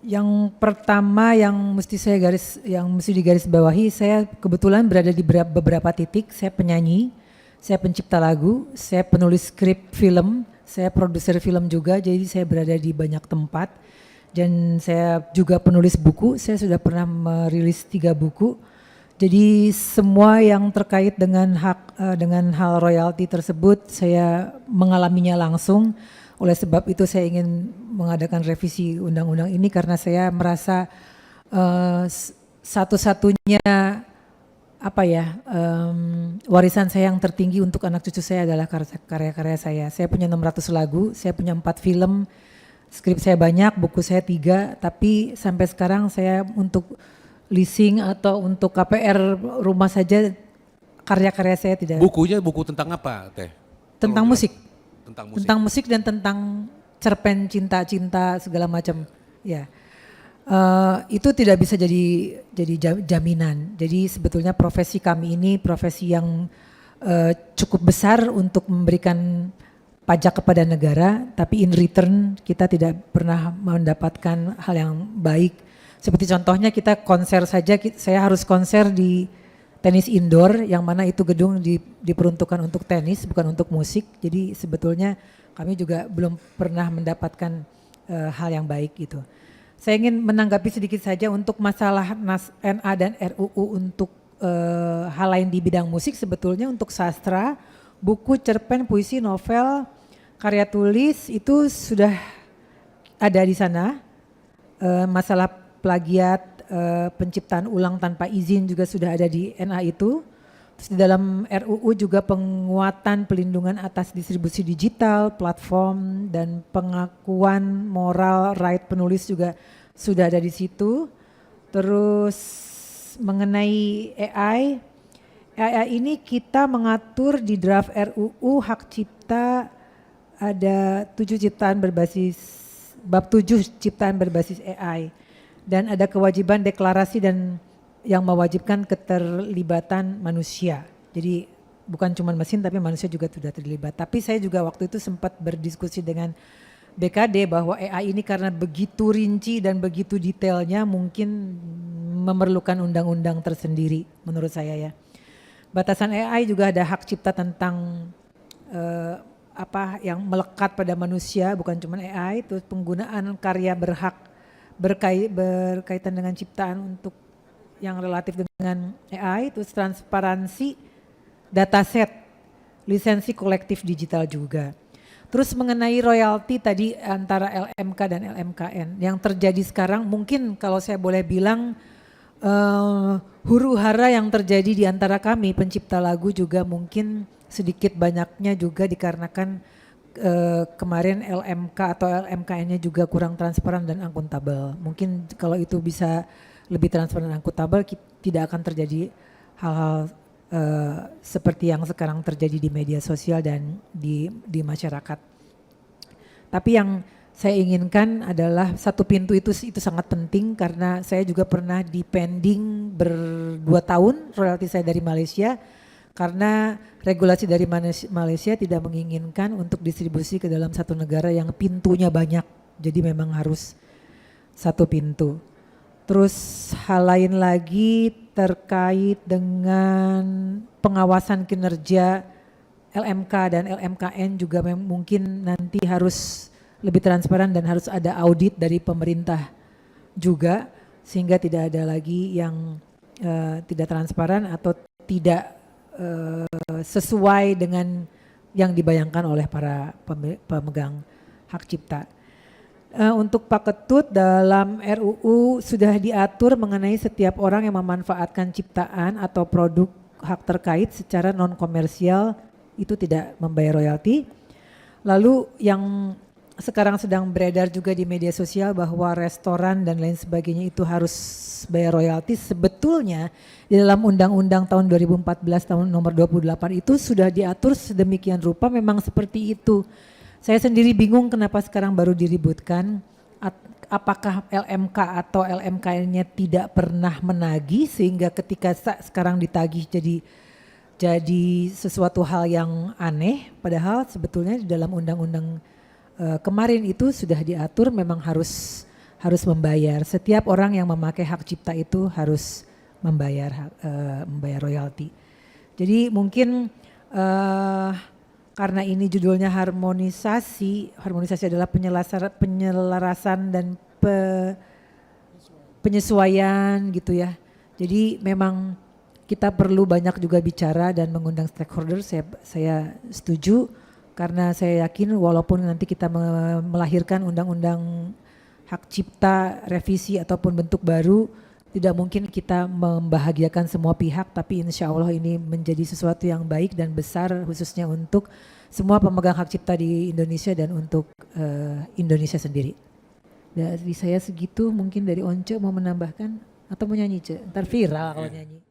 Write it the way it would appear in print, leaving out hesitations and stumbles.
Yang pertama yang mesti digarisbawahi, saya kebetulan berada di beberapa titik. Saya penyanyi, saya pencipta lagu, saya penulis skrip film, saya produser film juga. Jadi saya berada di banyak tempat. Dan saya juga penulis buku. Saya sudah pernah merilis 3 buku. Jadi semua yang terkait dengan dengan hal royalti tersebut saya mengalaminya langsung. Oleh sebab itu saya ingin mengadakan revisi undang-undang ini karena saya merasa satu-satunya warisan saya yang tertinggi untuk anak cucu saya adalah karya-karya saya. Saya punya 600 lagu, saya punya 4 film, skrip saya banyak, buku saya 3, tapi sampai sekarang saya untuk leasing atau untuk KPR rumah saja karya-karya saya tidak. Bukunya buku tentang apa, Teh? Tentang musik. Tentang musik. Tentang musik dan tentang cerpen cinta-cinta segala macam. Ya, itu tidak bisa jadi jaminan. Jadi sebetulnya profesi kami ini profesi yang cukup besar untuk memberikan pajak kepada negara, tapi in return kita tidak pernah mendapatkan hal yang baik. Seperti contohnya kita konser saja, saya harus konser di tenis indoor yang mana itu gedung diperuntukkan untuk tenis bukan untuk musik. Jadi sebetulnya kami juga belum pernah mendapatkan hal yang baik gitu. Saya ingin menanggapi sedikit saja untuk masalah NA dan RUU untuk hal lain di bidang musik. Sebetulnya untuk sastra, buku, cerpen, puisi, novel, karya tulis itu sudah ada di sana. Masalah plagiat, penciptaan ulang tanpa izin juga sudah ada di NA itu. Terus di dalam RUU juga penguatan pelindungan atas distribusi digital, platform dan pengakuan moral right penulis juga sudah ada di situ. Terus mengenai AI ini kita mengatur di draft RUU hak cipta ada 7 ciptaan berbasis bab 7 ciptaan berbasis AI. Dan ada kewajiban deklarasi dan yang mewajibkan keterlibatan manusia. Jadi bukan cuma mesin tapi manusia juga sudah terlibat. Tapi saya juga waktu itu sempat berdiskusi dengan BKD bahwa AI ini karena begitu rinci dan begitu detailnya mungkin memerlukan undang-undang tersendiri menurut saya ya. Batasan AI juga ada hak cipta tentang yang melekat pada manusia bukan cuma AI, terus penggunaan karya berhak berkaitan dengan ciptaan untuk yang relatif dengan AI, terus transparansi dataset, lisensi kolektif digital juga. Terus mengenai royalti tadi antara LMK dan LMKN, yang terjadi sekarang mungkin kalau saya boleh bilang huru-hara yang terjadi di antara kami pencipta lagu juga mungkin sedikit banyaknya juga dikarenakan kemarin LMK atau LMKN-nya juga kurang transparan dan akuntabel. Mungkin kalau itu bisa lebih transparan dan akuntabel tidak akan terjadi hal-hal seperti yang sekarang terjadi di media sosial dan di masyarakat. Tapi yang saya inginkan adalah satu pintu itu sangat penting karena saya juga pernah dipending 2 tahun royalti saya dari Malaysia. Karena regulasi dari Malaysia tidak menginginkan untuk distribusi ke dalam satu negara yang pintunya banyak. Jadi memang harus satu pintu. Terus hal lain lagi terkait dengan pengawasan kinerja LMK dan LMKN juga mungkin nanti harus lebih transparan dan harus ada audit dari pemerintah juga. Sehingga tidak ada lagi yang tidak transparan atau tidak sesuai dengan yang dibayangkan oleh para pemegang hak cipta. Untuk Pak Ketut dalam RUU sudah diatur mengenai setiap orang yang memanfaatkan ciptaan atau produk hak terkait secara non komersial itu tidak membayar royalti. Lalu yang sekarang sedang beredar juga di media sosial bahwa restoran dan lain sebagainya itu harus bayar royalti. Sebetulnya di dalam undang-undang tahun 2014 tahun nomor 28 itu sudah diatur sedemikian rupa memang seperti itu. Saya sendiri bingung kenapa sekarang baru diributkan. Apakah LMK atau LMKN-nya tidak pernah menagih sehingga ketika sekarang ditagih jadi sesuatu hal yang aneh. Padahal sebetulnya di dalam undang-undang kemarin itu sudah diatur memang harus harus membayar. Setiap orang yang memakai hak cipta itu harus membayar membayar royalti. Jadi mungkin karena ini judulnya harmonisasi adalah penyelarasan dan penyesuaian gitu ya. Jadi memang kita perlu banyak juga bicara dan mengundang stakeholder. Saya setuju karena saya yakin walaupun nanti kita melahirkan undang-undang hak cipta revisi ataupun bentuk baru, tidak mungkin kita membahagiakan semua pihak, tapi insya Allah ini menjadi sesuatu yang baik dan besar khususnya untuk semua pemegang hak cipta di Indonesia dan untuk Indonesia sendiri. Dari saya segitu, mungkin dari Once mau menambahkan atau mau nyanyi, Ce? Ntar viral kalau nyanyi.